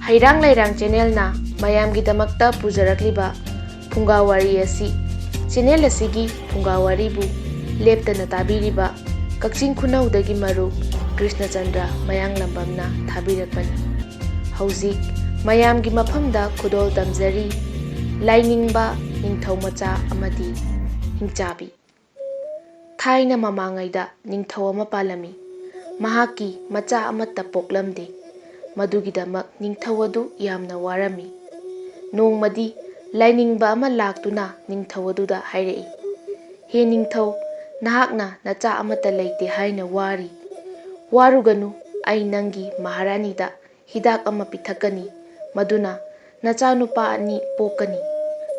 Heirang Leirang channel na mayamgidamakta pujarakliba Phungga Wari asi channel asigi Phungga Wari bu leptana tabiriba Kakching Khunaudagi maru Krishna Chandra Mayang Lambamna thabirakpani hauzik mayamgi mafamda khudol tamjari Lainingba Ningthou Macha Amadi Hingchabi Thaina mamangaida Ningthou ama palami mahaki macha amata poklamde madugidamak Ningthou adu yamna warami nongmadi Lainingba ama laktuna Ningthou aduda hairei he Ningthou nahakna nacha amata leite haina wari waruganu ai nangi maharanida hidak ama pithakani maduna nacha nupa ani pokani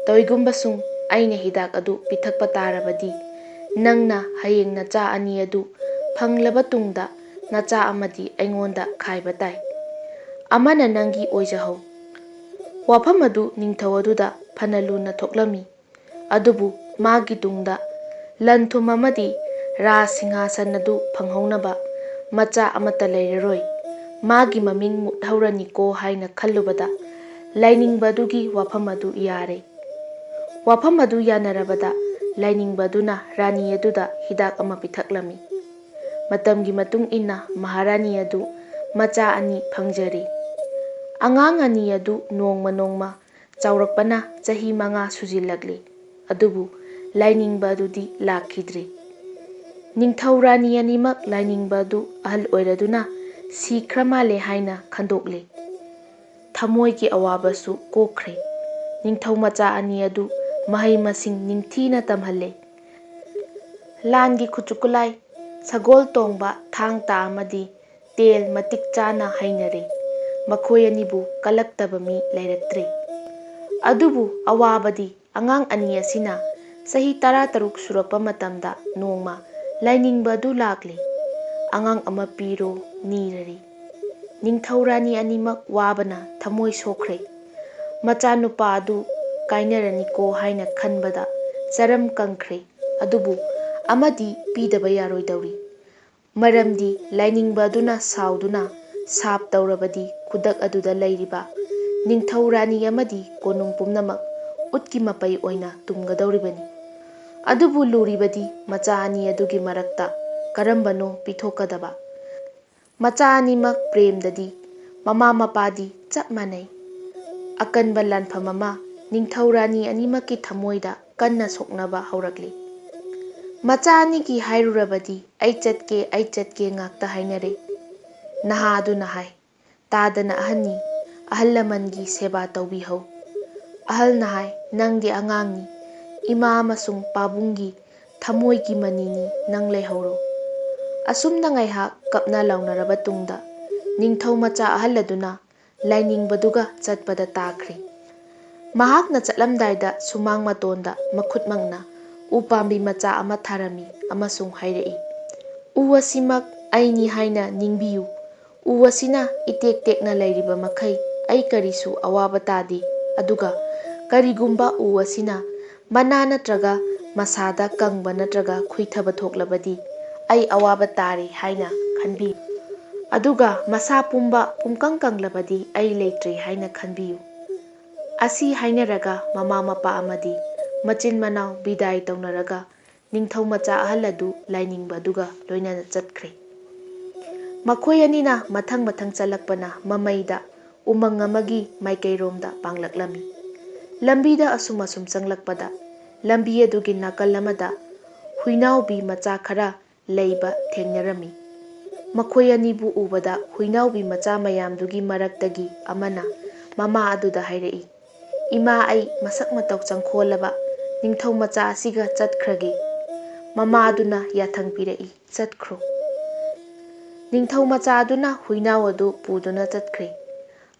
toigumbasung aina hidak adu pithakpa tarabadi nangna hayeng nacha ani adu phanglaba tungda nacha amadi aingonda khaiba tai amana nangi oijahau wafam adu Ningthou aduda phanaluna thoklami adubu magi tungda lanthum amadi ra singhasan adu phanghaunaba macha amata leiraroi magi maming muthaurani ko haina khallubada Lainingba dugi wafam adu yare wafam adu yanarabada Lainingba duna rani aduda hidak ama pithaklami matamgi matung inna maharani adu macha ani phangjari angang ani adu nongma chaurakpana chahi 5 sujilagli adubu Lainingba dudi lakhidri Ningthou rani animak Lainingba du ahal oiraduna sikramale haina khandokle thamoigi awabasu kokre Ningthou macha ani adu mahai masing ningthina tamhalle langi khuchukulai sagol tongba thangta amadi tel matik chana hainare makhoi anibu kalaktaba mi leiraktre adubu awabadi angang ani asina sahi 13 surapa matamda nongma Lainingba du lakle angang ama piro nirari Ningthou rani animak wabana thamoi sokre macha nupa adu kainarani ko haina khanbada charam kangkhre adubu amadi pidaba yaroi dauri maramdi Lainingba duna sauduna sap taurabadi kudak aduda leiriba Ningthou rani amadi konung pumnamak utki mapai oina tumgadauribani adubu luribadi macha ani adugi marakta karambano pithokadaba macha animak prem dadi mama mapadi chap manai akanba lanpham ama Ningthou rani animaki thamoida kanna soknaba haurakli macha ani ki hairurabadi ai chatke ngakta hainare naha adu nahai tadana ahani ahallamangi seba taubi hau ahal nahai nangdi angangni ima amasung pabungi thamoigi manini nang lehauro asumna ngaihak kapna launaraba tungda Ningthou macha ahalladuna Lainingba duga chatpada takri mahakna chatlamdaida sumang matonda makhutmangna upambi macha ama tharami amasung hairei uwasimak aini haina ningbiyu uwasina itek tekna leiriba makhai ai karisu awaba tadi aduga karigumba uwasina mana natraga masada kangba natraga khuithaba thoklabadi ai awaba tari haina khanbi aduga masa pumba pumkang kanglabadi ai leitre haina khanbiyu asi hainaraga mama mapa amadi machin manau bidai taunaraga Ningthou macha ahaladu Lainingba duga loinana chatkre makhoi anina mathang chalakpana mamaida umang amagi maikairomda panglaklami lambida asum changlakpada lambi adugi nakal amada huinaubi macha khara leiba thengnarami makhoi anibu ubada huinaubi macha mayamdugi maraktagi amana mama aduda hairei ima ai masak matau changkholaba Ningthou macha asiga chatkrage mama aduna yathang pirei chatkhro Ningthou macha aduna huinau adu puduna chatkre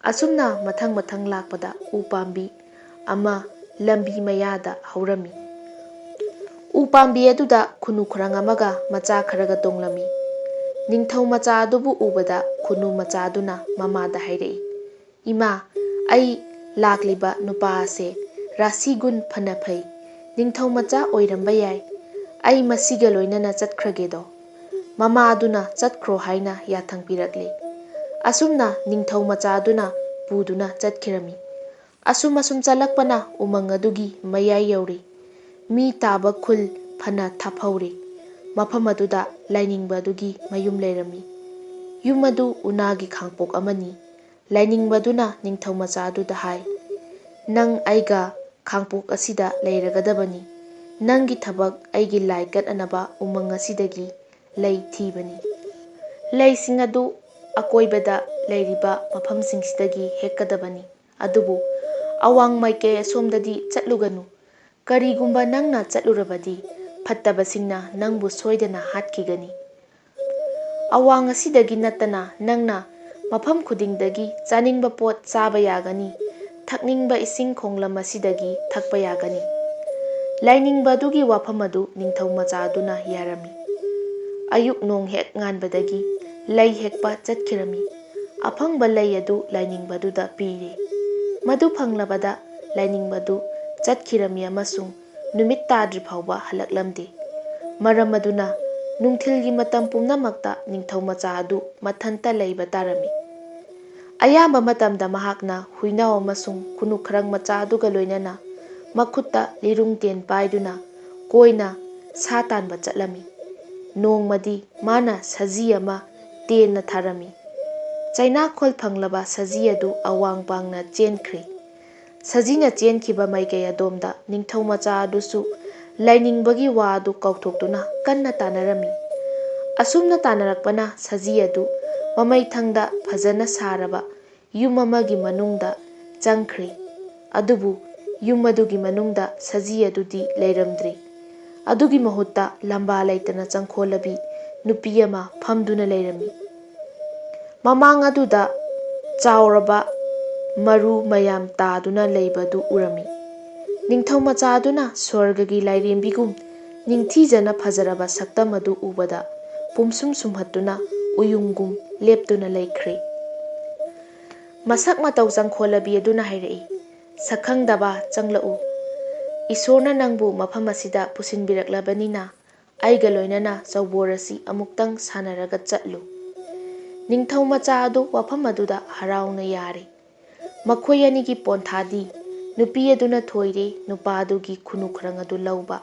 asumna mathang lakpada upambi ama lambi mayada haurami upambi aduda khunu khurang amaga macha kharaga tonglami Ningthou macha adubu ubada khunu macha aduna mamada hairei ima ai lakliba nupa ase rasigun phanaphai Ningthou macha oiramba yai ai masiga loinana chatkrage do mama aduna chatkhro haina yathang pirakle asumna Ningthou macha aduna ꯄꯨꯗꯨꯅ ꯆꯠꯈꯤꯔꯝꯃꯤ꯫ ꯑꯁꯨꯝ ꯆꯠꯂꯛꯄꯅ ꯎꯃꯪ ꯑꯗꯨꯒꯤ ꯃꯌꯥꯏ ꯌꯧꯔꯦ꯫ ꯃꯤ ꯇꯥꯕ ꯈꯨꯜ ꯐꯅ ꯊꯥꯞꯍꯧꯔꯦ꯫ ꯃꯐꯝ ꯑꯗꯨꯗ ꯂꯥꯏꯅꯤꯡꯕ ꯑꯗꯨꯒꯤ ꯃꯌꯨꯝ ꯂꯩꯔꯝꯃꯤ꯫ ꯌꯨꯝ ꯑꯗꯨ ꯎꯅꯥꯒꯤ ꯈꯥꯡꯄꯣꯛ ꯑꯃꯅꯤ꯫ ꯂꯥꯏꯅꯤꯡꯕꯗꯨꯅ ꯅꯤꯡꯊꯧ ꯃꯆꯥ ꯑꯗꯨꯗ ꯍꯥꯏ, "ꯅꯪ ꯑꯩꯒ ꯈꯥꯡꯄꯣꯛ ꯑꯁꯤꯗ ꯂꯩꯔꯒꯗꯕꯅꯤ꯫ ꯅꯪꯒꯤ ꯊꯕꯛ ꯑꯩꯒꯤ ꯂꯥꯏ ꯀꯠꯅꯅꯕ ꯎꯃꯪ ꯑꯁꯤꯗꯒꯤ ꯂꯩ ꯊꯤꯕꯅꯤ꯫ ꯂꯩꯁꯤꯡ ꯑꯗꯨ ꯑꯀꯣꯏꯕꯗ ꯂꯩꯔꯤꯕ ꯃꯐꯝꯁꯤꯡꯁꯤꯗꯒꯤ ꯍꯦꯛꯀꯗꯕꯅꯤ꯫ ꯑꯗꯨꯕꯨ ꯑꯋꯥꯡ ꯃꯥꯏꯀꯩ ꯑꯁꯣꯝꯗꯗꯤ ꯆꯠꯂꯨꯒꯅꯨ꯫ ꯀꯔꯤꯒꯨꯝꯕ ꯅꯪꯅ ꯆꯠꯂꯨꯔꯕꯗꯤ ꯐꯠꯇꯕꯁꯤꯡꯅ ꯅꯪꯕꯨ ꯁꯣꯏꯗꯅ ꯍꯥꯠꯈꯤꯒꯅꯤ꯫ ꯑꯋꯥꯡ ꯑꯁꯤꯗꯒꯤ ꯅꯠꯇꯅ ꯅꯪꯅ ꯃꯐꯝ ꯈꯨꯗꯤꯡꯗꯒꯤ ꯆꯥꯅꯤꯡꯕ ꯄꯣꯠ ꯆꯥꯕ ꯌꯥꯒꯅꯤ, ꯊꯛꯅꯤꯡꯕ ꯏꯁꯤꯡ ꯈꯣꯡꯂꯝ ꯑꯁꯤꯗꯒꯤ ꯊꯛꯄ ꯌꯥꯒꯅꯤ"꯫ ꯂꯥꯏꯅꯤꯡꯕ ꯑꯗꯨꯒꯤ ꯋꯥꯐꯝ ꯑꯗꯨ ꯅꯤꯡꯊꯧ ꯃꯆꯥ ꯑꯗꯨꯅ ꯌꯥꯔꯝꯃꯤ꯫ ꯑꯌꯨꯛ ꯅꯣꯡ ꯍꯦꯛ ꯉꯥꯟꯕꯗꯒꯤ ꯂꯩ ꯍꯦꯛꯄ ꯆꯠꯈꯤꯔꯝꯃꯤ꯫ ꯑꯐꯪꯕ ꯂꯩ ꯑꯗꯨ ꯂꯥꯏꯅꯤꯡꯕ ꯑꯗꯨꯗ ꯄꯤꯔꯦ꯫ ꯃꯗꯨ ꯐꯪꯂꯕꯗ ꯂꯥꯏꯅꯤꯡꯕ ꯑꯗꯨ ꯆꯠꯈꯤꯔꯝꯃꯤ ꯑꯃꯁꯨꯡ ꯅꯨꯃꯤꯠ ꯇꯥꯗ꯭ꯔꯤ ꯐꯥꯎꯕ ꯍꯜꯂꯛꯂꯝꯗꯦ꯫ ꯃꯔꯝ ꯑꯗꯨꯅ ꯅꯨꯡꯊꯤꯜꯒꯤ ꯃꯇꯝ ꯄꯨꯝꯅꯃꯛꯇ ꯅꯤꯡꯊꯧ ꯃꯆꯥ ꯑꯗꯨ ꯃꯊꯟꯇ ꯂꯩꯕ ꯇꯥꯔꯝꯃꯤ꯫ ꯑꯌꯥꯝꯕ ꯃꯇꯝꯗ ꯃꯍꯥꯛꯅ ꯍꯨꯏꯅꯥꯎ ꯑꯃꯁꯨꯡ ꯈꯨꯟꯅꯨꯈꯔꯪ ꯃꯆꯥ ꯑꯗꯨꯒ ꯂꯣꯏꯅꯅ ꯃꯈꯨꯠꯇ ꯂꯤꯔꯨꯡ ꯇꯦꯟ ꯄꯥꯏꯗꯨꯅ ꯀꯣꯏꯅ ꯁꯥ ꯇꯥꯟꯕ ꯆꯠꯂꯝꯃꯤ꯫ ꯅꯣꯡꯃꯗꯤ ꯃꯥꯅ ꯁꯖꯤ ꯑꯃ ꯇꯦꯟꯅ ꯊꯥꯔꯝꯃꯤ꯫ ꯆꯩꯅꯥꯈꯣꯜ ꯐꯪꯂꯕ ꯁꯖꯤ ꯑꯗꯨ ꯑꯋꯥꯡ ꯄꯥꯡꯅ ꯆꯦꯟꯈ꯭ꯔꯦ꯫ ꯁꯖꯤꯅ ꯆꯦꯟꯈꯤꯕ ꯃꯥꯏꯀꯩ ꯑꯗꯣꯝꯗ ꯅꯤꯡꯊꯧ ꯃꯆꯥ ꯑꯗꯨꯁꯨ ꯂꯥꯏꯅꯤꯡꯕꯒꯤ ꯋꯥ ꯑꯗꯨ ꯀꯥꯎꯊꯣꯛꯇꯨꯅ ꯀꯟꯅ ꯇꯥꯟꯅꯔꯝꯃꯤ꯫ ꯑꯁꯨꯝꯅ ꯇꯥꯟꯅꯔꯛꯄꯅ ꯁꯖꯤ ꯑꯗꯨ ꯃꯃꯩꯊꯪꯗ ꯐꯖꯅ ꯁꯥꯔꯕ ꯌꯨꯝ ꯑꯃꯒꯤ ꯃꯅꯨꯡꯗ ꯆꯪꯈ꯭ꯔꯦ꯫ ꯑꯗꯨꯕꯨ ꯌꯨꯝ ꯑꯗꯨꯒꯤ ꯃꯅꯨꯡꯗ ꯁꯖꯤ ꯑꯗꯨꯗꯤ ꯂꯩꯔꯝꯗ꯭ꯔꯦ꯫ ꯑꯗꯨꯒꯤ ꯃꯍꯨꯠꯇ ꯂꯝꯕꯥ ꯂꯩꯇꯅ ꯆꯪꯈꯣꯜꯂꯕꯤ ꯅꯨꯄꯤ ꯑꯃ ꯐꯝꯗꯨꯅ ꯂꯩꯔꯝꯃꯤ꯫ ꯃꯃꯥꯡ ꯑꯗꯨꯗ ꯆꯥꯎꯔꯕ ꯃꯔꯨ ꯃꯌꯥꯝ ꯇꯥꯗꯨꯅ ꯂꯩꯕ ꯑꯗꯨ ꯎꯔꯝꯃꯤ꯫ ꯅꯤꯡꯊꯧ ꯃꯆꯥ ꯑꯗꯨꯅ ꯁ꯭ꯋꯔꯒꯒꯤ ꯂꯥꯏꯔꯦꯝꯕꯤꯒꯨꯝ ꯅꯤꯡꯊꯤꯖꯅ ꯐꯖꯔꯕ ꯁꯛꯇꯝ ꯑꯗꯨ ꯎꯕꯗ ꯄꯨꯝꯁꯨꯝ ꯁꯨꯝꯍꯠꯇꯨꯅ ꯎꯌꯨꯡꯒꯨꯝ ꯂꯦꯞꯇꯨꯅ ꯂꯩꯈ꯭ꯔꯦ꯫ ꯃꯁꯛ ꯃꯇꯧ ꯆꯪꯈꯣꯜꯂꯕꯤ ꯑꯗꯨꯅ ꯍꯥꯏꯔꯛꯏ, "ꯁꯛꯈꯪꯗꯕ, ꯆꯪꯂꯛꯎ꯫ ꯏꯁꯣꯔꯅ ꯅꯪꯕꯨ ꯃꯐꯝ ꯑꯁꯤꯗ ꯄꯨꯁꯤꯟꯕꯤꯔꯛꯂꯕꯅꯤꯅ ꯑꯩꯒ ꯂꯣꯏꯅꯅ ꯆꯧꯕꯣꯔ ꯑꯁꯤ ꯑꯃꯨꯛꯇꯪ ꯁꯥꯟꯅꯔꯒ ꯆꯠꯂꯨ"꯫ ꯅꯤꯡꯊꯧ ꯃꯆꯥ ꯑꯗꯨ ꯋꯥꯐꯝ ꯑꯗꯨꯗ ꯍꯔꯥꯎꯅ ꯌꯥꯔꯦ꯫ ꯃꯈꯣꯏ ꯑꯅꯤꯒꯤ ꯄꯣꯟꯊꯥꯗꯤ ꯅꯨꯄꯤ ꯑꯗꯨꯅ ꯊꯣꯏꯔꯦ ꯅꯨꯄꯥ ꯑꯗꯨꯒꯤ ꯈꯨꯟꯅꯨꯈꯔꯪ ꯑꯗꯨ ꯂꯧꯕ,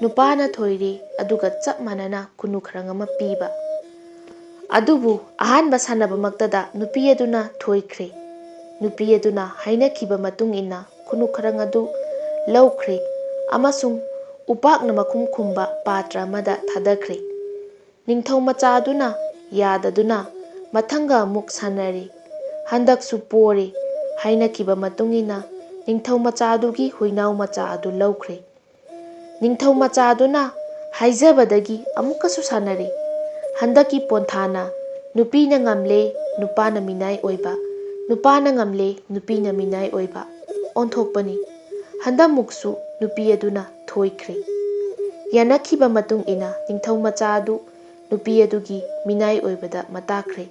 ꯅꯨꯄꯥꯅ ꯊꯣꯏꯔꯦ ꯑꯗꯨꯒ ꯆꯞ ꯃꯥꯟꯅꯅ ꯈꯨꯟꯅꯨꯈꯔꯪ ꯑꯃ ꯄꯤꯕ꯫ ꯑꯗꯨꯕꯨ ꯑꯍꯥꯟꯕ ꯁꯥꯟꯅꯕꯃꯛꯇꯗ ꯅꯨꯄꯤ ꯑꯗꯨꯅ ꯊꯣꯏꯈ꯭ꯔꯦ꯫ ꯅꯨꯄꯤ ꯑꯗꯨꯅ ꯍꯥꯏꯅꯈꯤꯕ ꯃꯇꯨꯡ ꯏꯟꯅ ꯈꯨꯟꯅꯨꯈꯔꯪ ꯑꯗꯨ ꯂꯧꯈ꯭ꯔꯦ ꯑꯃꯁꯨꯡ ꯎꯄꯥꯛꯅ ꯃꯈꯨꯝ ꯈꯨꯝꯕ ꯄꯥꯇ꯭ꯔ ꯑꯃꯗ ꯊꯥꯗꯈ꯭ꯔꯦ꯫ ꯅꯤꯡꯊꯧ ꯃꯆꯥ ꯑꯗꯨꯅ ꯌꯥꯗꯗꯨꯅ ꯃꯊꯪꯒ ꯑꯃꯨꯛ ꯁꯥꯟꯅꯔꯦ꯫ ꯍꯟꯗꯛꯁꯨ ꯄꯣꯔꯦ꯫ ꯍꯥꯏꯅꯈꯤꯕ ꯃꯇꯨꯡ ꯏꯟꯅ ꯅꯤꯡꯊꯧ ꯃꯆꯥ ꯑꯗꯨꯒꯤ ꯍꯨꯏꯅꯥꯎ ꯃꯆꯥ ꯑꯗꯨ ꯂꯧꯈ꯭ꯔꯦ꯫ ꯅꯤꯡꯊꯧ ꯃꯆꯥ ꯑꯗꯨꯅ ꯍꯥꯏꯖꯕꯗꯒꯤ ꯑꯃꯨꯛꯀꯁꯨ ꯁꯥꯟꯅꯔꯦ꯫ ꯍꯟꯗꯛꯀꯤ ꯄꯣꯟꯊꯥꯅ ꯅꯨꯄꯤꯅ ꯉꯝꯂꯦ, ꯅꯨꯄꯥꯅ ꯃꯤꯅꯥꯏ ꯑꯣꯏꯕ, ꯅꯨꯄꯥꯅ ꯉꯝꯂꯦ, ꯅꯨꯄꯤꯅ ꯃꯤꯅꯥꯏ ꯑꯣꯏꯕ ꯑꯣꯟꯊꯣꯛꯄꯅꯤ꯫ ꯍꯟꯗꯛꯃꯨꯛꯁꯨ ꯅꯨꯄꯤ ꯑꯗꯨꯅ ꯊꯣꯏꯈ꯭ꯔꯦ꯫ ꯌꯥꯅꯈꯤꯕ ꯃꯇꯨꯡ ꯏꯟꯅ ꯅꯤꯡꯊꯧ ꯃꯆꯥ ꯑꯗꯨ ꯅꯨꯄꯤ ꯑꯗꯨꯒꯤ ꯃꯤꯅꯥꯏ ꯑꯣꯏꯕꯗ ꯃꯇꯥꯈ꯭ꯔꯦ꯫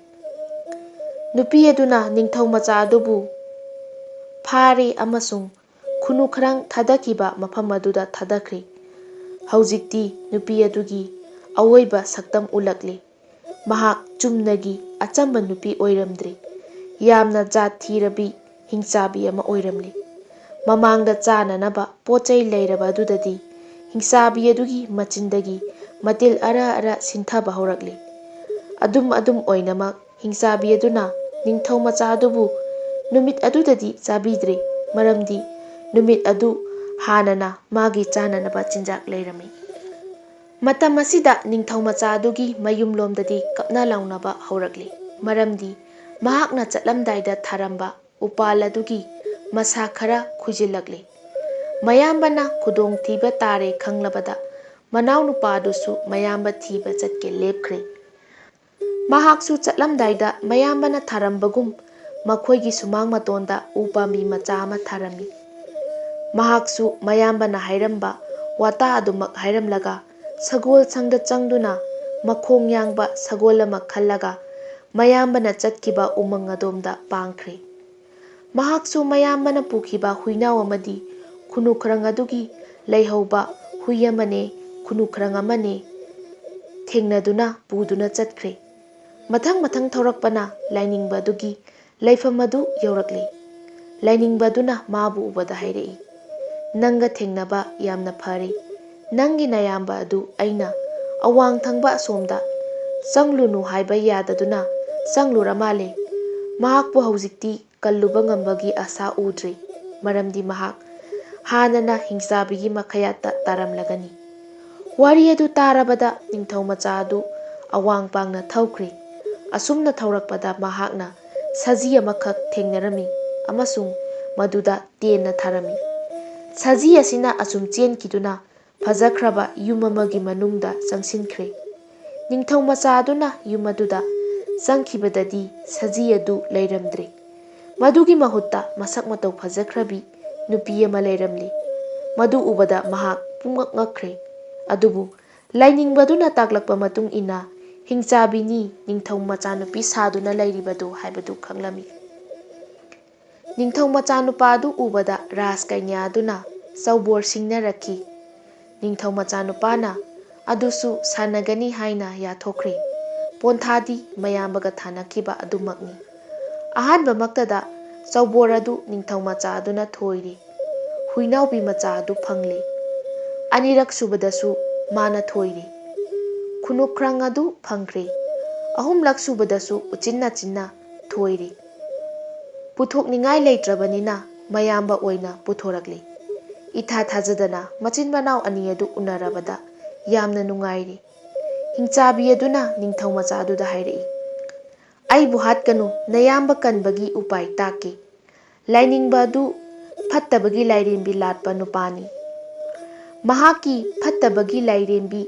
ꯅꯨꯄꯤ ꯑꯗꯨꯅ ꯅꯤꯡꯊꯧ ꯃꯆꯥ ꯑꯗꯨꯕꯨ ꯐꯥꯔꯦ ꯑꯃꯁꯨꯡ ꯈꯨꯟꯅꯨꯈꯔꯪ ꯊꯥꯗꯈꯤꯕ ꯃꯐꯝ ꯑꯗꯨꯗ ꯊꯥꯗꯈ꯭ꯔꯦ꯫ ꯍꯧꯖꯤꯛꯇꯤ ꯅꯨꯄꯤ ꯑꯗꯨꯒꯤ ꯑꯋꯣꯏꯕ ꯁꯛꯇꯝ ꯎꯠꯂꯛꯂꯦ꯫ ꯃꯍꯥꯛ ꯆꯨꯝꯅꯒꯤ ꯑꯆꯝꯕ ꯅꯨꯄꯤ ꯑꯣꯏꯔꯝꯗ꯭ꯔꯦ, ꯌꯥꯝꯅ ꯖꯥꯠ ꯊꯤꯔꯕꯤ ꯍꯤꯡꯆꯥꯕꯤ ꯑꯃ ꯑꯣꯏꯔꯝꯂꯦ꯫ ꯃꯃꯥꯡꯗ ꯆꯥꯅꯅꯕ ꯄꯣꯠꯆꯩ ꯂꯩꯔꯕ ꯑꯗꯨꯗꯗꯤ ꯍꯤꯡꯆꯥꯕꯤ ꯑꯗꯨꯒꯤ ꯃꯆꯤꯟꯗꯒꯤ ꯃꯇꯤꯜ ꯑꯔ ꯑꯔ ꯁꯤꯟꯊꯕ ꯍꯧꯔꯛꯂꯦ꯫ ꯑꯗꯨꯝ ꯑꯣꯏꯅꯃꯛ ꯍꯤꯡꯆꯥꯕꯤ ꯑꯗꯨꯅ ꯅꯤꯡꯊꯧ ꯃꯆꯥ ꯑꯗꯨꯕꯨ ꯅꯨꯃꯤꯠ ꯑꯗꯨꯗꯗꯤ ꯆꯥꯕꯤꯗ꯭ꯔꯦ, ꯃꯔꯝꯗꯤ ꯅꯨꯃꯤꯠ ꯑꯗꯨ ꯍꯥꯟꯅꯅ ꯃꯥꯒꯤ ꯆꯥꯅꯅꯕ ꯆꯤꯟꯖꯥꯛ ꯂꯩꯔꯝꯃꯤ꯫ ꯃꯇꯝ ꯑꯁꯤꯗ ꯅꯤꯡꯊꯧ ꯃꯆꯥ ꯑꯗꯨꯒꯤ ꯃꯌꯨꯝꯂꯣꯝꯗꯗꯤ ꯀꯞꯅ ꯂꯥꯎꯅꯕ ꯍꯧꯔꯛꯂꯦ, ꯃꯔꯝꯗꯤ ꯃꯍꯥꯛꯅ ꯆꯠꯂꯝꯗꯥꯏꯗ ꯊꯥꯔꯝꯕ ꯎꯄꯥꯜ ꯑꯗꯨꯒꯤ ꯃꯁꯥ ꯈꯔ ꯈꯨꯏꯖꯤꯜꯂꯛꯂꯦ꯫ ꯃꯌꯥꯝꯕꯅ ꯈꯨꯗꯣꯡꯊꯤꯕ ꯇꯥꯔꯦ ꯈꯪꯂꯕꯗ ꯃꯅꯥꯎꯅꯨꯄꯥ ꯑꯗꯨꯁꯨ ꯃꯌꯥꯝꯕ ꯊꯤꯕ ꯆꯠꯀꯦ ꯂꯦꯞꯈ꯭ꯔꯦ꯫ ꯃꯍꯥꯛꯁꯨ ꯆꯠꯂꯝꯗꯥꯏꯗ ꯃꯌꯥꯝꯕꯅ ꯊꯥꯔꯝꯕꯒꯨꯝ ꯃꯈꯣꯏꯒꯤ ꯁꯨꯃꯥꯡ ꯃꯇꯣꯟꯗ ꯎ ꯄꯥꯝꯕꯤ ꯃꯆꯥ ꯑꯃ ꯊꯥꯔꯝꯃꯤ꯫ ꯃꯍꯥꯛꯁꯨ ꯃꯌꯥꯝꯕꯅ ꯍꯥꯏꯔꯝꯕ ꯋꯥꯇꯥ ꯑꯗꯨꯃꯛ ꯍꯥꯏꯔꯝꯂꯒ ꯁꯒꯣꯜ ꯁꯪꯗ ꯆꯪꯗꯨꯅ ꯃꯈꯣꯡ ꯌꯥꯡꯕ ꯁꯒꯣꯜ ꯑꯃ ꯈꯜꯂꯒ ꯃꯌꯥꯝꯕꯅ ꯆꯠꯈꯤꯕ ꯎꯃꯪ ꯑꯗꯣꯝꯗ ꯄꯥꯡꯈ꯭ꯔꯦ꯫ ꯃꯍꯥꯛꯁꯨ ꯃꯌꯥꯝꯕꯅ ꯄꯨꯈꯤꯕ ꯍꯨꯏꯅꯥꯎ ꯑꯃꯗꯤ ꯈꯨꯟꯅꯨꯈꯔꯪ ꯑꯗꯨꯒꯤ ꯂꯩꯍꯧꯕ ꯍꯨꯏ ꯑꯃꯅꯦ ꯈꯨꯟꯅꯨꯈꯔꯪ ꯑꯃꯅꯦ ꯊꯦꯡꯅꯗꯨꯅ ꯄꯨꯗꯨꯅ ꯆꯠꯈ꯭ꯔꯦ꯫ ꯃꯊꯪ ꯊꯧꯔꯛꯄꯅ ꯂꯥꯏꯅꯤꯡꯕ ꯑꯗꯨꯒꯤ ꯂꯩꯐꯝ ꯑꯗꯨ ꯌꯧꯔꯛꯂꯤ꯫ ꯂꯥꯏꯅꯤꯡꯕꯗꯨꯅ ꯃꯥꯕꯨ ꯎꯕꯗ ꯍꯥꯏꯔꯛꯏ, "ꯅꯪꯒ ꯊꯦꯡꯅꯕ ꯌꯥꯝꯅ ꯐꯔꯦ꯫ ꯅꯪꯒꯤ ꯅꯌꯥꯝꯕ ꯑꯗꯨ ꯑꯩꯅ ꯑꯋꯥꯡ ꯊꯪꯕ ꯑꯁꯣꯝꯗ ꯆꯪꯂꯨꯅꯨ ꯍꯥꯏꯕ ꯌꯥꯗꯗꯨꯅ ꯆꯪꯂꯨꯔ ꯃꯥꯜꯂꯦ꯫ ꯃꯍꯥꯛꯄꯨ ꯍꯧꯖꯤꯛꯇꯤ ꯀꯜꯂꯨꯕ ꯉꯝꯕꯒꯤ ꯑꯁꯥ ꯎꯗ꯭ꯔꯤ, ꯃꯔꯝꯗꯤ ꯃꯍꯥꯛ ꯍꯥꯟꯅꯅ ꯍꯤꯡꯆꯥꯕꯤꯒꯤ ꯃꯈꯌꯥꯠꯇ ꯇꯥꯔꯝꯂꯒꯅꯤ"꯫ ꯋꯥꯔꯤ ꯑꯗꯨ ꯇꯥꯔꯕꯗ ꯅꯤꯡꯊꯧ ꯃꯆꯥ ꯑꯗꯨ ꯑꯋꯥꯡ ꯄꯥꯡꯅ ꯊꯧꯈ꯭ꯔꯦ꯫ ꯑꯁꯨꯝꯅ ꯊꯧꯔꯛꯄꯗ ꯃꯍꯥꯛꯅ ꯁꯖꯤ ꯑꯃꯈꯛ ꯊꯦꯡꯅꯔꯝꯃꯤ ꯑꯃꯁꯨꯡ ꯃꯗꯨꯗ ꯇꯦꯟꯅ ꯊꯥꯔꯝꯃꯤ꯫ ꯁꯖꯤ ꯑꯁꯤꯅ ꯑꯁꯨꯝ ꯆꯦꯟꯈꯤꯗꯨꯅ ꯐꯖꯈ꯭ꯔꯕ ꯌꯨꯝ ꯑꯃꯒꯤ ꯃꯅꯨꯡꯗ ꯆꯪꯁꯤꯟꯈ꯭ꯔꯦ꯫ ꯅꯤꯡꯊꯧ ꯃꯆꯥ ꯑꯗꯨꯅ ꯌꯨꯝ ꯑꯗꯨꯗ ꯆꯪꯈꯤꯕꯗꯗꯤ ꯁꯖꯤ ꯑꯗꯨ ꯂꯩꯔꯝꯗ꯭ꯔꯦ꯫ ꯃꯗꯨꯒꯤ ꯃꯍꯨꯠꯇ ꯃꯁꯛ ꯃꯇꯧ ꯐꯖꯈ꯭ꯔꯕꯤ ꯅꯨꯄꯤ ꯑꯃ ꯂꯩꯔꯝꯂꯤ꯫ ꯃꯗꯨ ꯎꯕꯗ ꯃꯍꯥꯛ ꯄꯨꯡꯉꯛ ꯉꯛꯈ꯭ꯔꯦ꯫ ꯑꯗꯨꯕꯨ ꯂꯥꯏꯅꯤꯡꯕꯗꯨꯅ ꯇꯥꯛꯂꯛꯄ ꯃꯇꯨꯡ ꯏꯟꯅ ꯍꯤꯡꯆꯥꯕꯤꯅꯤ ꯅꯤꯡꯊꯧ ꯃꯆꯥꯅꯨꯄꯤ ꯁꯥꯗꯨꯅ ꯂꯩꯔꯤꯕꯗꯨ ꯍꯥꯏꯕꯗꯨ ꯈꯪꯂꯝꯃꯤ꯫ ꯅꯤꯡꯊꯧ ꯃꯆꯥꯅꯨꯄꯥ ꯑꯗꯨ ꯎꯕꯗ ꯔꯥꯖꯀꯩꯅ꯭ꯌ ꯑꯗꯨꯅ ꯆꯧꯕꯣꯔ ꯁꯤꯡꯅꯔꯛꯈꯤ꯫ ꯅꯤꯡꯊꯧ ꯃꯆꯥꯅꯨꯄꯥꯅ ꯑꯗꯨꯁꯨ ꯁꯥꯟꯅꯒꯅꯤ ꯍꯥꯏꯅ ꯌꯥꯊꯣꯛꯈ꯭ꯔꯦ꯫ ꯄꯣꯟꯊꯥꯗꯤ ꯃꯌꯥꯝꯕꯒ ꯊꯥꯅꯈꯤꯕ ꯑꯗꯨꯃꯛꯅꯤ꯫ ꯑꯍꯥꯟꯕꯃꯛꯇꯗ ꯆꯧꯕꯣꯔ ꯑꯗꯨ ꯅꯤꯡꯊꯧ ꯃꯆꯥ ꯑꯗꯨꯅ ꯊꯣꯏꯔꯦ꯫ ꯍꯨꯏꯅꯥꯎꯕꯤ ꯃꯆꯥ ꯑꯗꯨ ꯐꯪꯂꯦ꯫ ꯑꯅꯤꯔꯛ ꯁꯨꯕꯗꯁꯨ ꯃꯥꯅ ꯊꯣꯏꯔꯦ꯫ ꯈꯨꯟꯅꯨꯈ꯭ꯔꯪ ꯑꯗꯨ ꯐꯪꯈ꯭ꯔꯦ꯫ ꯑꯍꯨꯝꯂꯛ ꯁꯨꯕꯗꯁꯨ ꯎꯆꯤꯟꯅꯥꯆꯤꯟꯅ ꯊꯣꯏꯔꯦ꯫ ꯄꯨꯊꯣꯛꯅꯤꯡꯉꯥꯏ ꯂꯩꯇ꯭ꯔꯕꯅꯤꯅ ꯃꯌꯥꯝꯕ ꯑꯣꯏꯅ ꯄꯨꯊꯣꯔꯛꯂꯦ꯫ ꯏꯊꯥ ꯊꯥꯖꯗꯅ ꯃꯆꯤꯟ ꯃꯅꯥꯎ ꯑꯅꯤ ꯑꯗꯨ ꯎꯅꯔꯕꯗ ꯌꯥꯝꯅ ꯅꯨꯡꯉꯥꯏꯔꯦ꯫ ꯍꯤꯡꯆꯥꯕꯤ ꯑꯗꯨꯅ ꯅꯤꯡꯊꯧ ꯃꯆꯥ ꯑꯗꯨꯗ ꯍꯥꯏꯔꯛꯏ, "ꯑꯩꯕꯨ ꯍꯥꯠꯀꯅꯨ, ꯅꯌꯥꯝꯕ ꯀꯟꯕꯒꯤ ꯎꯄꯥꯏ ꯇꯥꯛꯀꯦ꯫ ꯂꯥꯏꯅꯤꯡꯕ ꯑꯗꯨ ꯐꯠꯇꯕꯒꯤ ꯂꯥꯏꯔꯦꯝꯕꯤ ꯂꯥꯠꯄ ꯅꯨꯄꯥꯅꯤ꯫ ꯃꯍꯥꯛꯀꯤ ꯐꯠꯇꯕꯒꯤ ꯂꯥꯏꯔꯦꯝꯕꯤ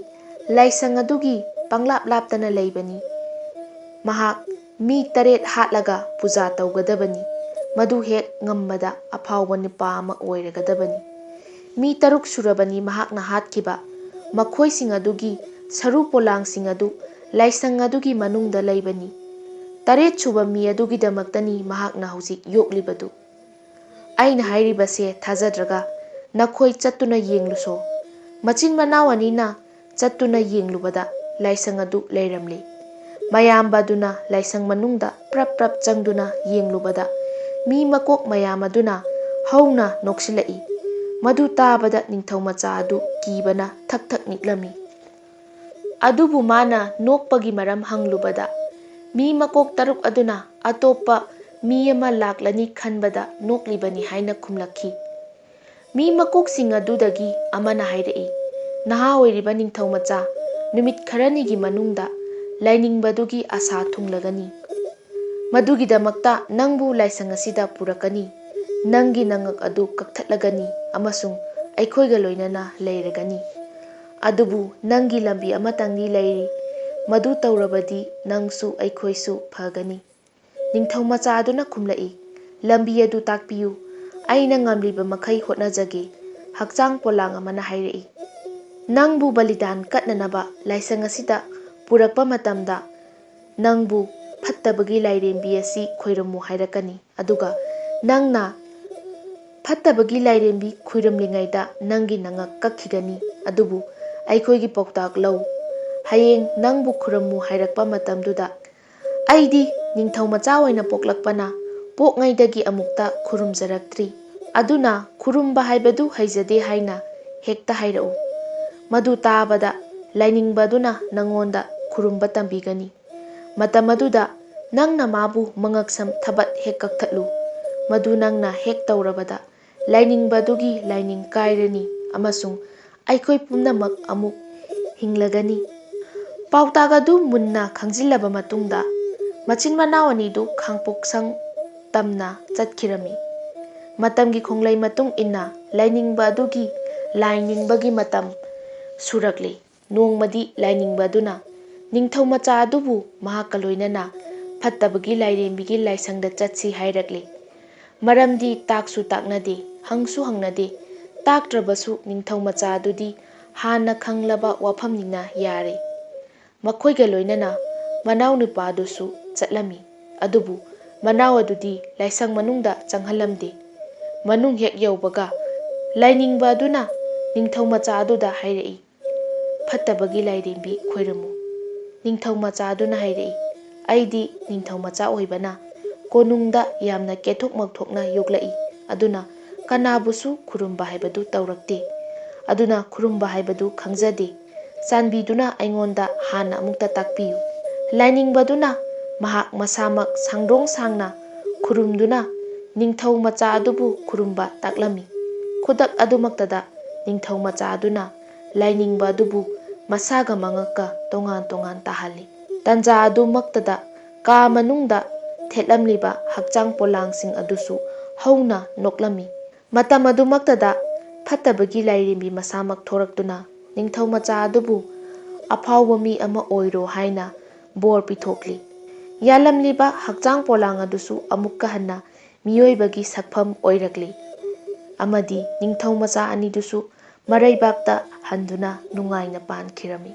ꯂꯥꯏꯁꯪ ꯑꯗꯨꯒꯤ ꯄꯪꯂꯥꯞ ꯂꯥꯞꯇꯅ ꯂꯩꯕꯅꯤ꯫ ꯃꯍꯥꯛ ꯃꯤ 8 ꯍꯥꯠꯂꯒ ꯄꯨꯖꯥ ꯇꯧꯒꯗꯕꯅꯤ꯫ ꯃꯗꯨ ꯍꯦꯛ ꯉꯝꯕꯗ ꯑꯐꯥꯎꯕ ꯅꯨꯄꯥ ꯑꯃ ꯑꯣꯏꯔꯒꯗꯕꯅꯤ꯫ ꯃꯤ 6 ꯁꯨꯔꯕꯅꯤ ꯃꯍꯥꯛꯅ ꯍꯥꯠꯈꯤꯕ꯫ ꯃꯈꯣꯏꯁꯤꯡ ꯑꯗꯨꯒꯤ ꯁꯔꯨ ꯄꯣꯂꯥꯡꯁꯤꯡ ꯑꯗꯨ ꯂꯥꯏꯁꯪ ꯑꯗꯨꯒꯤ ꯃꯅꯨꯡꯗ ꯂꯩꯕꯅꯤ꯫ 8 ꯁꯨꯕ ꯃꯤ ꯑꯗꯨꯒꯤꯗꯃꯛꯇꯅꯤ ꯃꯍꯥꯛꯅ ꯍꯧꯖꯤꯛ ꯌꯣꯛꯂꯤꯕꯗꯨ꯫ ꯑꯩꯅ ꯍꯥꯏꯔꯤꯕꯁꯦ ꯊꯥꯖꯗ꯭ꯔꯒ ꯅꯈꯣꯏ ꯆꯠꯇꯨꯅ ꯌꯦꯡꯂꯨꯁꯣ"꯫ ꯃꯆꯤꯟ ꯃꯅꯥꯎ ꯑꯅꯤꯅ ꯆꯠꯇꯨꯅ ꯌꯦꯡꯂꯨꯕꯗ ꯂꯥꯏꯁꯪ ꯑꯗꯨ ꯂꯩꯔꯝꯂꯦ꯫ ꯃꯌꯥꯝꯕ ꯑꯗꯨꯅ ꯂꯥꯏꯁꯪ ꯃꯅꯨꯡꯗ ꯄ꯭ꯔꯞ ꯄ꯭ꯔꯞ ꯆꯪꯗꯨꯅ ꯌꯦꯡꯂꯨꯕꯗ ꯃꯤ ꯃꯀꯣꯛ ꯃꯌꯥꯝ ꯑꯗꯨꯅ ꯍꯧꯅ ꯅꯣꯛꯁꯤꯜꯂꯛꯏ꯫ ꯃꯗꯨ ꯇꯥꯕꯗ ꯅꯤꯡꯊꯧ ꯃꯆꯥ ꯑꯗꯨ ꯀꯤꯕꯅ ꯊꯛ ꯊꯛ ꯅꯤꯛꯂꯝꯃꯤ꯫ ꯑꯗꯨꯕꯨ ꯃꯥꯅ ꯅꯣꯛꯄꯒꯤ ꯃꯔꯝ ꯍꯪꯂꯨꯕꯗ ꯃꯤ ꯃꯀꯣꯛ 6 ꯑꯗꯨꯅ ꯑꯇꯣꯞꯄ ꯃꯤ ꯑꯃ ꯂꯥꯛꯂꯅꯤ ꯈꯟꯕꯗ ꯅꯣꯛꯂꯤꯕꯅꯤ ꯍꯥꯏꯅ ꯈꯨꯝꯂꯛꯈꯤ꯫ ꯃꯤ ꯃꯀꯣꯛꯁꯤꯡ ꯑꯗꯨꯗꯒꯤ ꯑꯃꯅ ꯍꯥꯏꯔꯛꯏ, "ꯅꯍꯥ ꯑꯣꯏꯔꯤꯕ ꯅꯤꯡꯊꯧ ꯃꯆꯥ, ꯅꯨꯃꯤꯠ ꯈꯔꯅꯤꯒꯤ ꯃꯅꯨꯡꯗ ꯂꯥꯏꯅꯤꯡꯕꯗꯨꯒꯤ ꯑꯁꯥ ꯊꯨꯡꯂꯒꯅꯤ꯫ ꯃꯗꯨꯒꯤꯗꯃꯛꯇ ꯅꯪꯕꯨ ꯂꯥꯏꯁꯪ ꯑꯁꯤꯗ ꯄꯨꯔꯛꯀꯅꯤ꯫ ꯅꯪꯒꯤ ꯅꯉꯛ ꯑꯗꯨ ꯀꯛꯊꯠꯂꯒꯅꯤ ꯑꯃꯁꯨꯡ ꯑꯩꯈꯣꯏꯒ ꯂꯣꯏꯅꯅ ꯂꯩꯔꯒꯅꯤ꯫ ꯑꯗꯨꯕꯨ ꯅꯪꯒꯤ ꯂꯝꯕꯤ ꯑꯃꯇꯪꯗꯤ ꯂꯩꯔꯤ꯫ ꯃꯗꯨ ꯇꯧꯔꯕꯗꯤ ꯅꯪꯁꯨ ꯑꯩꯈꯣꯏꯁꯨ ꯐꯒꯅꯤ"꯫ ꯅꯤꯡꯊꯧ ꯃꯆꯥ ꯑꯗꯨꯅ ꯈꯨꯝꯂꯛꯏ, "ꯂꯝꯕꯤ ꯑꯗꯨ ꯇꯥꯛꯄꯤꯌꯨ, ꯑꯩꯅ ꯉꯝꯂꯤꯕ ꯃꯈꯩ ꯍꯣꯠꯅꯖꯒꯦ"꯫ ꯍꯛꯆꯥꯡ ꯄꯣꯂꯥꯡ ꯑꯃꯅ ꯍꯥꯏꯔꯛꯏ, "ꯅꯪꯕꯨ ꯕꯂꯤꯗꯥꯟ ꯀꯠꯅꯅꯕ ꯂꯥꯏꯁꯪ ꯑꯁꯤꯗ ꯄꯨꯔꯛꯄ ꯃꯇꯝꯗ ꯅꯪꯕꯨ ꯐꯠꯇꯕꯒꯤ ꯂꯥꯏꯔꯦꯝꯕꯤ ꯑꯁꯤ ꯈꯣꯏꯔꯝꯃꯨ ꯍꯥꯏꯔꯛꯀꯅꯤ꯫ ꯑꯗꯨꯒ ꯅꯪꯅ ꯐꯠꯇꯕꯒꯤ ꯂꯥꯏꯔꯦꯝꯕꯤ ꯈꯣꯏꯔꯝꯂꯤꯉꯩꯗ ꯅꯪꯒꯤ ꯅꯉꯛ ꯀꯛꯈꯤꯒꯅꯤ꯫ ꯑꯗꯨꯕꯨ ꯑꯩꯈꯣꯏꯒꯤ ꯄꯥꯎꯇꯥꯛ ꯂꯧ, ꯍꯌꯦꯡ ꯅꯪꯕꯨ ꯈꯨꯔꯨꯝꯃꯨ ꯍꯥꯏꯔꯛꯄ ꯃꯇꯝꯗꯨꯗ ꯑꯩꯗꯤ ꯅꯤꯡꯊꯧ ꯃꯆꯥ ꯑꯣꯏꯅ ꯄꯣꯛꯂꯛꯄꯅ ꯄꯣꯛꯉꯩꯗꯒꯤ ꯑꯃꯨꯛꯇ ꯈꯨꯔꯨꯝꯖꯔꯛꯇ꯭ꯔꯤ꯫ ꯑꯗꯨꯅ ꯈꯨꯔꯨꯝꯕ ꯍꯥꯏꯕꯗꯨ ꯍꯩꯖꯗꯦ ꯍꯥꯏꯅ ꯍꯦꯛꯇ ꯍꯥꯏꯔꯛꯎ꯫ ꯃꯗꯨ ꯇꯥꯕꯗ ꯂꯥꯏꯅꯤꯡꯕ ꯑꯗꯨꯅ ꯅꯪꯉꯣꯟꯗ ꯈꯨꯔꯨꯝꯕ ꯇꯝꯕꯤꯒꯅꯤ꯫ ꯃꯇꯝ ꯑꯗꯨꯗ ꯅꯪꯅ ꯃꯥꯕꯨ ꯃꯉꯛꯁꯝ ꯊꯕꯠ ꯍꯦꯛ ꯀꯛꯊꯠꯂꯨ꯫ ꯃꯗꯨ ꯅꯪꯅ ꯍꯦꯛ ꯇꯧꯔꯕꯗ ꯂꯥꯏꯅꯤꯡꯕ ꯑꯗꯨꯒꯤ ꯂꯥꯏꯅꯤꯡ ꯀꯥꯏꯔꯅꯤ ꯑꯃꯁꯨꯡ ꯑꯩꯈꯣꯏ ꯄꯨꯝꯅꯃꯛ ꯑꯃꯨꯛ ꯍꯤꯡꯂꯒꯅꯤ"꯫ ꯄꯥꯎꯇꯥꯛ ꯑꯗꯨ ꯃꯨꯟꯅ ꯈꯪꯖꯤꯜꯂꯕ ꯃꯇꯨꯡꯗ ꯃꯆꯤꯟ ꯃꯅꯥꯎ ꯑꯅꯤꯗꯨ ꯈꯥꯡꯄꯣꯛꯁꯪ ꯇꯝꯅ ꯆꯠꯈꯤꯔꯝꯃꯤ꯫ ꯃꯇꯝꯒꯤ ꯈꯣꯡꯂꯩ ꯃꯇꯨꯡ ꯏꯟꯅ ꯂꯥꯏꯅꯤꯡꯕ ꯑꯗꯨꯒꯤ ꯂꯥꯏ ꯅꯤꯡꯕꯒꯤ ꯃꯇꯝ ꯁꯨꯔꯛꯂꯦ꯫ ꯅꯣꯡꯃꯗꯤ ꯂꯥꯏꯅꯤꯡꯕ ꯑꯗꯨꯅ ꯅꯤꯡꯊꯧ ꯃꯆꯥ ꯑꯗꯨꯕꯨ ꯃꯍꯥꯛꯀ ꯂꯣꯏꯅꯅ ꯐꯠꯇꯕꯒꯤ ꯂꯥꯏꯔꯦꯝꯕꯤꯒꯤ ꯂꯥꯏꯁꯪꯗ ꯆꯠꯁꯤ ꯍꯥꯏꯔꯛꯂꯦ꯫ ꯃꯔꯝꯗꯤ ꯇꯥꯛꯁꯨ ꯇꯥꯛꯅꯗꯦ, ꯍꯪꯁꯨ ꯍꯪꯅꯗꯦ꯫ ꯇꯥꯛꯇ꯭ꯔꯕꯁꯨ ꯅꯤꯡꯊꯧ ꯃꯆꯥ ꯑꯗꯨꯗꯤ ꯍꯥꯟꯅ ꯈꯪꯂꯕ ꯋꯥꯐꯝꯅꯤꯅ ꯌꯥꯔꯦ꯫ ꯃꯈꯣꯏꯒ ꯂꯣꯏꯅꯅ ꯃꯅꯥꯎ ꯅꯨꯄꯥ ꯑꯗꯨꯁꯨ ꯆꯠꯂꯝꯃꯤ꯫ ꯑꯗꯨꯕꯨ ꯃꯅꯥꯎ ꯑꯗꯨꯗꯤ ꯂꯥꯏꯁꯪ ꯃꯅꯨꯡꯗ ꯆꯪꯍꯜꯂꯝꯗꯦ꯫ ꯃꯅꯨꯡ ꯍꯦꯛ ꯌꯧꯕꯒ ꯂꯥꯏꯅꯤꯡꯕ ꯑꯗꯨꯅ ꯅꯤꯡꯊꯧ ꯃꯆꯥ ꯑꯗꯨꯗ ꯍꯥꯏꯔꯛꯏ, "ꯐꯠꯇꯕꯒꯤ ꯂꯥꯏꯔꯦꯝꯕꯤ ꯈꯣꯏꯔꯝꯃꯨ"꯫ ꯅꯤꯡꯊꯧ ꯃꯆꯥ ꯑꯗꯨꯅ ꯍꯥꯏꯔꯛꯏ, "ꯑꯩꯗꯤ ꯅꯤꯡꯊꯧ ꯃꯆꯥ ꯑꯣꯏꯕꯅ ꯀꯣꯅꯨꯡꯗ ꯌꯥꯝꯅ ꯀꯦꯊꯣꯛ ꯃꯧꯊꯣꯛꯅ ꯌꯣꯛꯂꯛꯏ꯫ ꯑꯗꯨꯅ ꯀꯅꯥꯕꯨꯁꯨ ꯈꯨꯔꯨꯝꯕ ꯍꯥꯏꯕꯗꯨ ꯇꯧꯔꯛꯇꯦ꯫ ꯑꯗꯨꯅ ꯈꯨꯔꯨꯝꯕ ꯍꯥꯏꯕꯗꯨ ꯈꯪꯖꯗꯦ꯫ ꯆꯥꯟꯕꯤꯗꯨꯅ ꯑꯩꯉꯣꯟꯗ ꯍꯥꯟꯅ ꯑꯃꯨꯛꯇ ꯇꯥꯛꯄꯤꯌꯨ꯫ ꯂꯥꯏꯅꯤꯡꯕꯗꯨꯅ ꯃꯍꯥꯛ ꯃꯁꯥꯃꯛ ꯁꯥꯡꯗꯣꯡ ꯁꯥꯡꯅ ꯈꯨꯔꯨꯝꯗꯨꯅ ꯅꯤꯡꯊꯧ ꯃꯆꯥ ꯑꯗꯨꯕꯨ ꯈꯨꯔꯨꯝꯕ ꯇꯥꯛꯂꯝꯃꯤ꯫ ꯈꯨꯗꯛ ꯑꯗꯨꯃꯛꯇꯗ ꯅꯤꯡꯊꯧ ꯃꯆꯥ ꯑꯗꯨꯅ ꯂꯥꯏꯅꯤꯡꯕ ꯑꯗꯨꯕꯨ ꯃꯁꯥꯒ ꯃꯉꯛꯀ ꯇꯣꯉꯥꯟ ꯇꯣꯉꯥꯟ ꯇꯥꯍꯜꯂꯤ꯫ ꯇꯥꯟꯖꯥ ꯑꯗꯨꯃꯛꯇꯗ ꯀꯥ ꯃꯅꯨꯡꯗ ꯊꯦꯠꯂꯝꯂꯤꯕ ꯍꯛꯆꯥꯡ ꯄꯣꯂꯥꯡꯁꯤꯡ ꯑꯗꯨꯁꯨ ꯍꯧꯅ ꯅꯣꯛꯂꯝꯃꯤ꯫ ꯃꯇꯝ ꯑꯗꯨꯃꯛꯇꯗ ꯐꯠꯇꯕꯒꯤ ꯂꯥꯏꯔꯦꯝꯕꯤ ꯃꯁꯥꯃꯛ ꯊꯣꯔꯛꯇꯨꯅ ꯅꯤꯡꯊꯧ ꯃꯆꯥ ꯑꯗꯨꯕꯨ ꯑꯐꯥꯎꯕ ꯃꯤ ꯑꯃ ꯑꯣꯏꯔꯣ ꯍꯥꯏꯅ ꯕꯣꯔ ꯄꯤꯊꯣꯛꯂꯤ꯫ ꯌꯥꯜꯂꯝꯂꯤꯕ ꯍꯛꯆꯥꯡ ꯄꯣꯂꯥꯡ ꯑꯗꯨꯁꯨ ꯑꯃꯨꯛꯀ ꯍꯟꯅ ꯃꯤꯑꯣꯏꯕꯒꯤ ꯁꯛꯐꯝ ꯑꯣꯏꯔꯛꯂꯤ꯫ ꯑꯃꯗꯤ ꯅꯤꯡꯊꯧ ꯃꯆꯥ ꯑꯅꯤꯗꯨꯁꯨ ꯃꯔꯩꯕꯥꯛꯇ ꯍꯟꯗꯨꯅ ꯅꯨꯡꯉꯥꯏꯅ ꯄꯥꯟꯈꯤꯔꯝꯃꯤ꯫